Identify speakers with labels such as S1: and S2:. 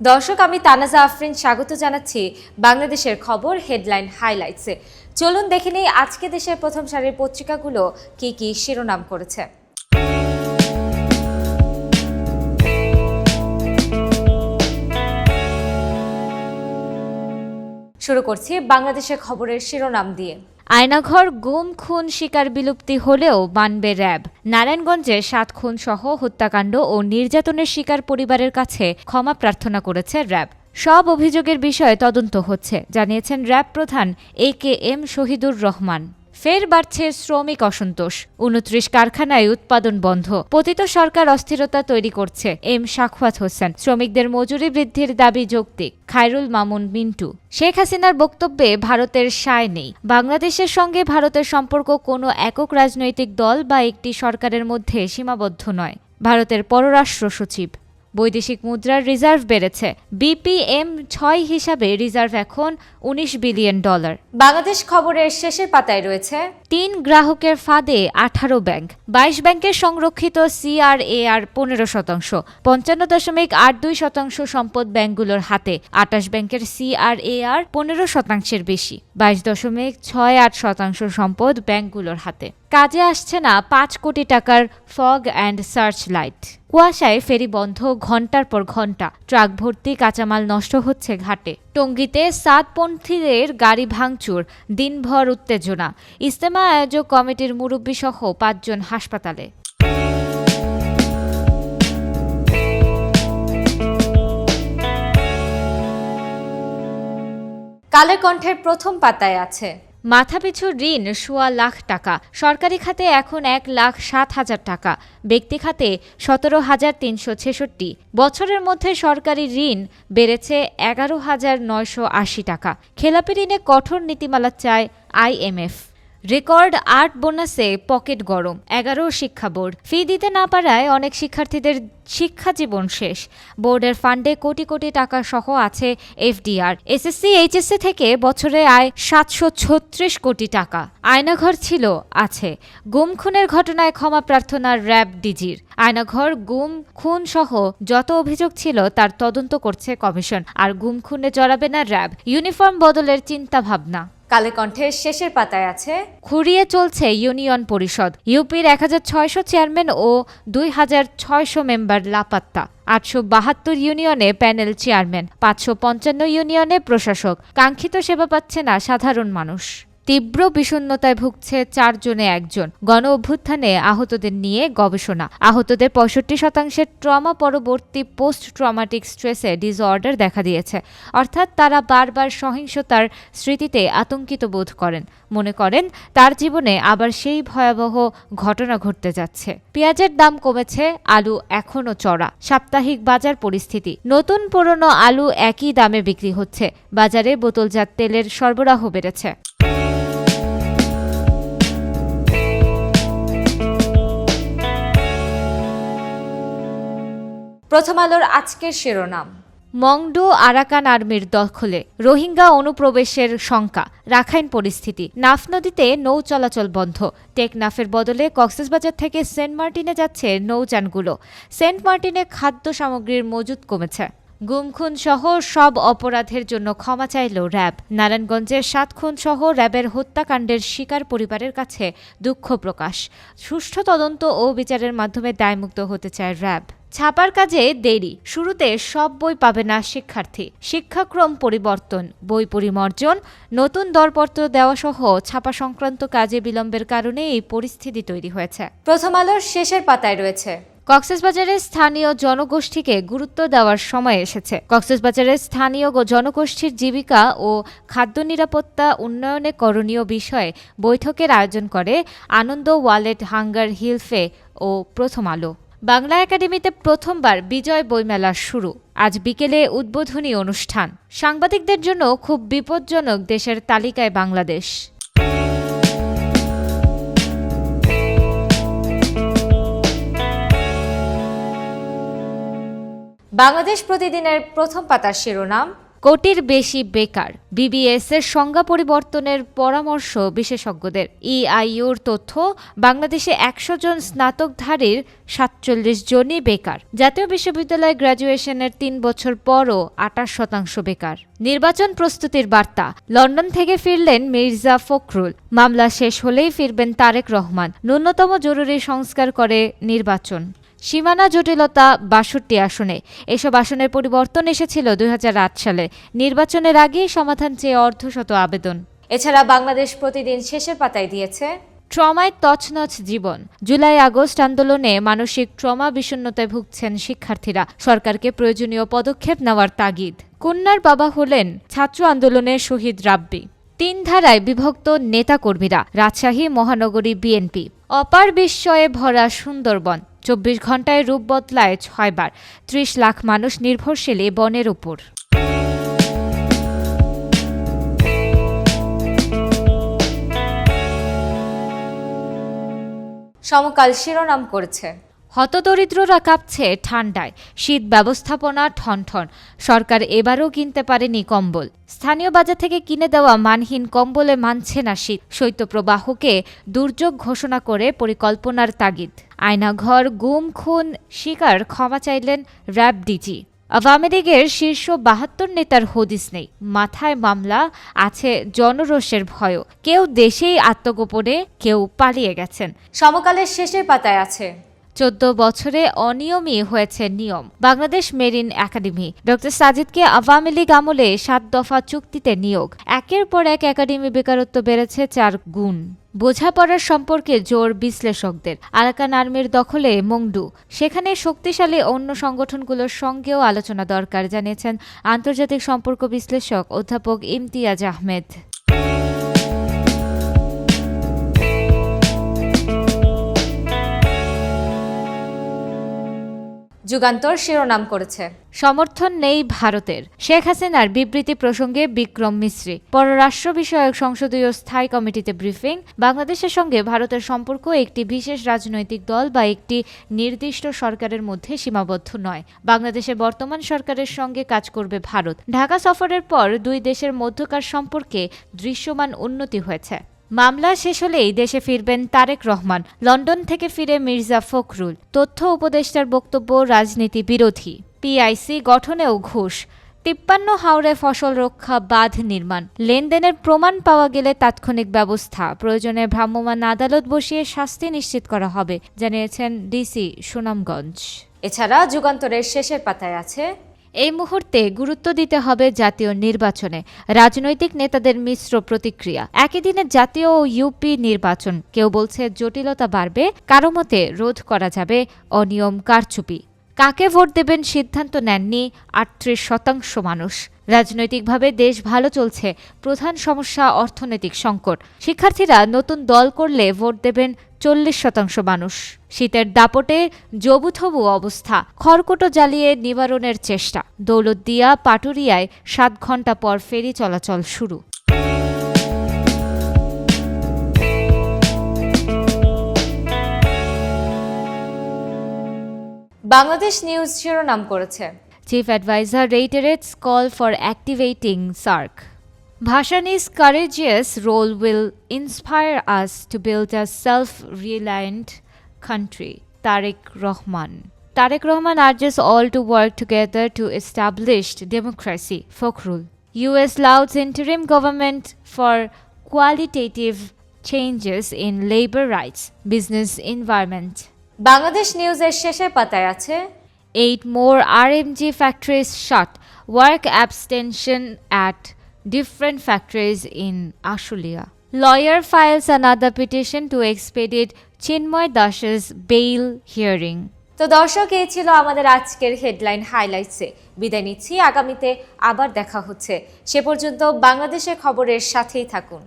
S1: দর্শক, আমি তানাজা আফরিন স্বাগত জানাচ্ছি বাংলাদেশের খবর হেডলাইন হাইলাইটসে। চলুন দেখে নেই আজকে দেশের প্রথম সারির পত্রিকাগুলো কি কি শিরোনাম করেছে। শুরু করছি বাংলাদেশের খবরের শিরোনাম দিয়ে। আয়নাঘর গুম খুন শিকার বিলুপ্তি হলেও মানবে র্যাব। নারায়ণগঞ্জে 7 খুন সহ হত্যাকাণ্ড ও নির্যাতনের শিকার পরিবারের কাছে ক্ষমা প্রার্থনা করেছে র্যাব। সব অভিযোগের বিষয়ে তদন্ত হচ্ছে, জানিয়েছেন র্যাব প্রধান AKM শহীদুর রহমান। ফের বাড়ছে শ্রমিক অসন্তোষ, 29 কারখানায় উৎপাদন বন্ধ। পতিত সরকার অস্থিরতা তৈরি করছে, এম সাখাওয়াত হোসেন। শ্রমিকদের মজুরি বৃদ্ধির দাবি যৌক্তিক, খায়রুল মামুন মিন্টু। শেখ হাসিনার বক্তব্যে ভারতের সায় নেই। বাংলাদেশের সঙ্গে ভারতের সম্পর্ক কোনো একক রাজনৈতিক দল বা একটি সরকারের মধ্যে সীমাবদ্ধ নয়। ভারতের পররাষ্ট্র সচিব। বৈদেশিক মুদ্রার রিজার্ভ বেড়েছে, BPM-6 হিসাবে রিজার্ভ এখন $19 বিলিয়ন। বাংলাদেশ খবরের শেষের পাতায় রয়েছে 3 গ্রাহকের ফাঁদে 18 ব্যাংক, 22 ব্যাংকের সংরক্ষিত CRAR 15%, 55.82% সম্পদ ব্যাংকগুলোর হাতে। 28 ব্যাংকের CRAR 15%-এর বেশি, 22.68% সম্পদ ব্যাংকগুলোর হাতে। কাজে আসছে না 5 কোটি টাকার ফগ অ্যান্ড সার্চ লাইট। কুয়াশায় ফেরি বন্ধ ঘণ্টার পর ঘণ্টা, ট্রাক ভর্তি কাঁচামাল নষ্ট হচ্ছে ঘাটে। টঙ্গীতে সাতপন্থীদের গাড়ি ভাঙচুর, দিনভর উত্তেজনা। ইজতেমা আয়োজক কমিটির মুরব্বি সহ 5 জন হাসপাতালে। কালের কণ্ঠের প্রথম পাতায় আছে মাথাপিছু ঋণ 1.25 লাখ টাকা, সরকারি খাতে এখন 1,07,000 টাকা, ব্যক্তি খাতে 17,366। বছরের মধ্যে সরকারি ঋণ বেড়েছে 11,980 টাকা। খেলাপি ঋণে কঠোর নীতিমালা চায় IMF। রেকর্ড 8 বোনাসে পকেট গরম, 11 শিক্ষা বোর্ড। ফি দিতে না পারায় অনেক শিক্ষার্থীদের শিক্ষা জীবন শেষ। বোর্ডের ফান্ডে কোটি কোটি টাকা সহ আছে FDR। SSC HSC থেকে বছরে আয় 736 কোটি টাকা। আয়নাঘর ছিল, আছে। গুম খুনের ঘটনায় ক্ষমা প্রার্থনা র্যাব ডিজির। আয়নাঘর গুম খুন সহ যত অভিযোগ ছিল তার তদন্ত করছে কমিশন, আর গুম খুনে জড়াবে না র্যাব। ইউনিফর্ম বদলের চিন্তা ভাবনা। কালের কণ্ঠের শেষের পাতায় আছে খুঁড়িয়ে চলছে ইউনিয়ন পরিষদ, ইউপির 1600 চেয়ারম্যান ও 2600 মেম্বার লাপাত্তা। 872 ইউনিয়নে প্যানেল চেয়ারম্যান, 555 ইউনিয়নে প্রশাসক। কাঙ্ক্ষিত সেবা পাচ্ছে না সাধারণ মানুষ। তীব্র বিষণ্ণতায় ভুগছে 4 জনে 1 জন। গণ অভ্যুত্থানে আহতদের নিয়ে গবেষণা। আহতদের 65%-এর ট্রমা পরবর্তী পোস্ট ট্রমাটিক স্ট্রেসে ডিসঅর্ডার দেখা দিয়েছে, অর্থাৎ তারা বারবার সহিংসতার স্মৃতিতে আতঙ্কিত বোধ করেন, মনে করেন তার জীবনে আবার সেই ভয়াবহ ঘটনা ঘটতে যাচ্ছে। পেঁয়াজের দাম কমেছে, আলু এখনও চড়া। সাপ্তাহিক বাজার পরিস্থিতি। নতুন পুরনো আলু একই দামে বিক্রি হচ্ছে। বাজারে বোতলজাত তেলের সরবরাহ বেড়েছে। প্রথম আলোর আজকের শিরোনাম, মংডু আরাকান আর্মির দখলে, রোহিঙ্গা অনুপ্রবেশের শঙ্কা। রাখাইন পরিস্থিতি। নাফ নদীতে নৌ চলাচল বন্ধ। টেকনাফের বদলে কক্সবাজার থেকে সেন্ট মার্টিনে যাচ্ছে নৌযানগুলো। সেন্ট মার্টিনে খাদ্য সামগ্রীর মজুদ কমেছে। গুম খুন সহ সব অপরাধের জন্য ক্ষমা চাইল র্যাব। নারায়ণগঞ্জের 7 খুন সহ র্যাবের হত্যাকাণ্ডের শিকার পরিবারের কাছে দুঃখ প্রকাশ। সুষ্ঠু তদন্ত ও বিচারের মাধ্যমে দায়মুক্ত হতে চায় র্যাব। ছাপার কাজে দেরি। শুরুতে সব বই পাবে না শিক্ষার্থী। শিক্ষাক্রম পরিবর্তন, বই পরিমার্জন, নতুন দরপত্র দেওয়া সহ ছাপা সংক্রান্ত কাজে বিলম্বের কারণে এই পরিস্থিতি তৈরি হয়েছে। প্রথম আলোর শেষের পাতায় রয়েছে কক্সবাজারের স্থানীয় জনগোষ্ঠীকে গুরুত্ব দেওয়ার সময় এসেছে। কক্সবাজারের স্থানীয় জনগোষ্ঠীর জীবিকা ও খাদ্য নিরাপত্তা উন্নয়নে করণীয় বিষয়ে বৈঠকের আয়োজন করে আনন্দ ওয়ালেট হাঙ্গার হিলফে ও প্রথম আলো। বাংলা একাডেমিতে প্রথমবার বিজয় বইমেলা শুরু। আজ বিকেলে উদ্বোধনী অনুষ্ঠান। সাংবাদিকদের জন্য খুব বিপজ্জনক দেশের তালিকায় বাংলাদেশ। বাংলাদেশ প্রতিদিনের প্রথম পাতার শিরোনাম, কোটির বেশি বেকার। বিবিএস এর সংজ্ঞা পরিবর্তনের পরামর্শ বিশেষজ্ঞদের। ইআইইউর তথ্য, বাংলাদেশে ১০০ জন স্নাতকধারীর ৪৭ জনই বেকার। জাতীয় বিশ্ববিদ্যালয় গ্র্যাজুয়েশনের ৩ বছর পরও ২৮% বেকার। নির্বাচন প্রস্তুতির বার্তা। লন্ডন থেকে ফিরলেন মির্জা ফখরুল। মামলা শেষ হলেই ফিরবেন তারেক রহমান। ন্যূনতম জরুরি সংস্কার করে নির্বাচন। সীমানা জটিলতা ৬২ আসনে। এসব আসনের পরিবর্তন এসেছিল ২০০৮ সালে। নির্বাচনের আগেই সমাধান চেয়ে অর্ধশত আবেদন। এছাড়া বাংলাদেশ প্রতিদিন শেষের পাতায় দিয়েছে ট্রমায় তছনছ জীবন। জুলাই আগস্ট আন্দোলনে মানসিক ট্রমা বিষণ্ণতায় ভুগছেন শিক্ষার্থীরা। সরকারকে প্রয়োজনীয় পদক্ষেপ নেওয়ার তাগিদ। কন্যার বাবা হলেন ছাত্র আন্দোলনের শহীদ রাব্বি। ৩ ধারায় বিভক্ত নেতাকর্মীরা। রাজশাহী মহানগরী বিএনপি। অপার বিস্ময়ে ভরা সুন্দরবন। ২৪ ঘন্টায় রূপ বদলায় ৬ বার। ৩০ লাখ মানুষ নির্ভরশীল এ বনের উপর। সমকাল শিরোনাম করেছে, হতদরিদ্ররা কাঁপছে ঠান্ডায়, শীত ব্যবস্থাপনা ঠনঠন। সরকার এবারও কিনতে পারেনি কম্বল। স্থানীয় বাজার থেকে কিনে দেওয়া মানহীন কম্বলে মানছে না শীত। শৈত্যপ্রবাহকে দুর্যোগ ঘোষণা করে পরিকল্পনার তাগিদ। আয়নাঘর, গুম, খুন শিকার ক্ষমা চাইলেন র্যাব ডিজি। আওয়ামী লীগের শীর্ষ ৭২ নেতার হদিস নেই। মাথায় মামলা, আছে জনরোষের ভয়ও। কেউ দেশেই আত্মগোপনে, কেউ পালিয়ে গেছেন। সমকালের শেষের পাতায় আছে ১৪ বছরে অনিয়মই হয়েছে নিয়ম। Bangladesh marine academy. ড সাজিদকে আওয়ামী লীগ আমলে ৭ দফা চুক্তিতে নিয়োগ। একের পর এক একাডেমি বেকারত্ব বেড়েছে ৪ গুণ। বোঝাপড়ার সম্পর্কে জোর বিশ্লেষকদের। আরাকান আর্মির দখলে মংডু। সেখানে শক্তিশালী অন্য সংগঠনগুলোর সঙ্গেও আলোচনা দরকার, জানিয়েছেন আন্তর্জাতিক সম্পর্ক বিশ্লেষক অধ্যাপক ইমতিয়াজ আহমেদ। যুগান্তর শিরোনাম করেছে, সমর্থন নেই ভারতের। শেখ হাসিনার বিবৃতি প্রসঙ্গে বিক্রম মিশ্রি। পররাষ্ট্র বিষয়ক সংসদীয় স্থায়ী কমিটিতে ব্রিফিং। বাংলাদেশের সঙ্গে ভারতের সম্পর্ক একটি বিশেষ রাজনৈতিক দল বা একটি নির্দিষ্ট সরকারের মধ্যে সীমাবদ্ধ নয়। বাংলাদেশের বর্তমান সরকারের সঙ্গে কাজ করবে ভারত। ঢাকা সফরের পর দুই দেশের মধ্যকার সম্পর্কে দৃশ্যমান উন্নতি হয়েছে। মামলা শেষ হলেই দেশে ফিরবেন তারেক রহমান। লন্ডন থেকে ফিরে মির্জা ফখরুল। তথ্য উপদেষ্টার বক্তব্য রাজনীতি বিরোধী। পিআইসি গঠনেও ঘুষ। ৫৩ হাওড়ে ফসল রক্ষা বাঁধ নির্মাণ। লেনদেনের প্রমাণ পাওয়া গেলে তাৎক্ষণিক ব্যবস্থা। প্রয়োজনে ভ্রাম্যমাণ আদালত বসিয়ে শাস্তি নিশ্চিত করা হবে, জানিয়েছেন ডিসি সুনামগঞ্জ। এছাড়া যুগান্তরের শেষের পাতায় আছে, এই মুহূর্তে গুরুত্ব দিতে হবে জাতীয় নির্বাচনে। রাজনৈতিক নেতাদের মিশ্র প্রতিক্রিয়া। একই দিনে জাতীয় ও ইউপি নির্বাচন। কেউ বলছে জটিলতা বাড়বে, কারো মতে রোধ করা যাবে অনিয়ম কারচুপি। কাকে ভোট দেবেন সিদ্ধান্ত নেননি ৩৮% মানুষ। রাজনৈতিকভাবে দেশ ভালো চলছে, প্রধান সমস্যা অর্থনৈতিক সংকট। শিক্ষার্থীরা নতুন দল করলে ভোট দেবেন ৪০% মানুষ। শীতের দাপটে জবুথবু অবস্থা। খড়কুটো জ্বালিয়ে নিবারণের চেষ্টা। দৌলতদিয়া পাটুরিয়ায় ৭ ঘণ্টা পর ফেরি চলাচল শুরু। বাংলাদেশ নিউজ শিরোনাম করেছে, chief adviser reiterates call for activating SAARC. Bhashani's courageous role will inspire us to build a self-reliant country. Tariq Rahman. Tariq Rahman urges all to work together to establish democracy. Fakhrul. US lauds interim government for qualitative changes in labor rights, business environment. Bangladesh নিউজের শেষের পাতায় আছে, 8 more RMG factories shut. Work abstention at different factories in Ashulia. Lawyer files another petition to expedite Chinmoy Dash's bail hearing. তো দর্শক, এই ছিল আমাদের আজকের হেডলাইন হাইলাইটসে। বিদায় নিচ্ছি, আগামীতে আবার দেখা হচ্ছে। সে পর্যন্ত বাংলাদেশের খবরের সাথেই থাকুন।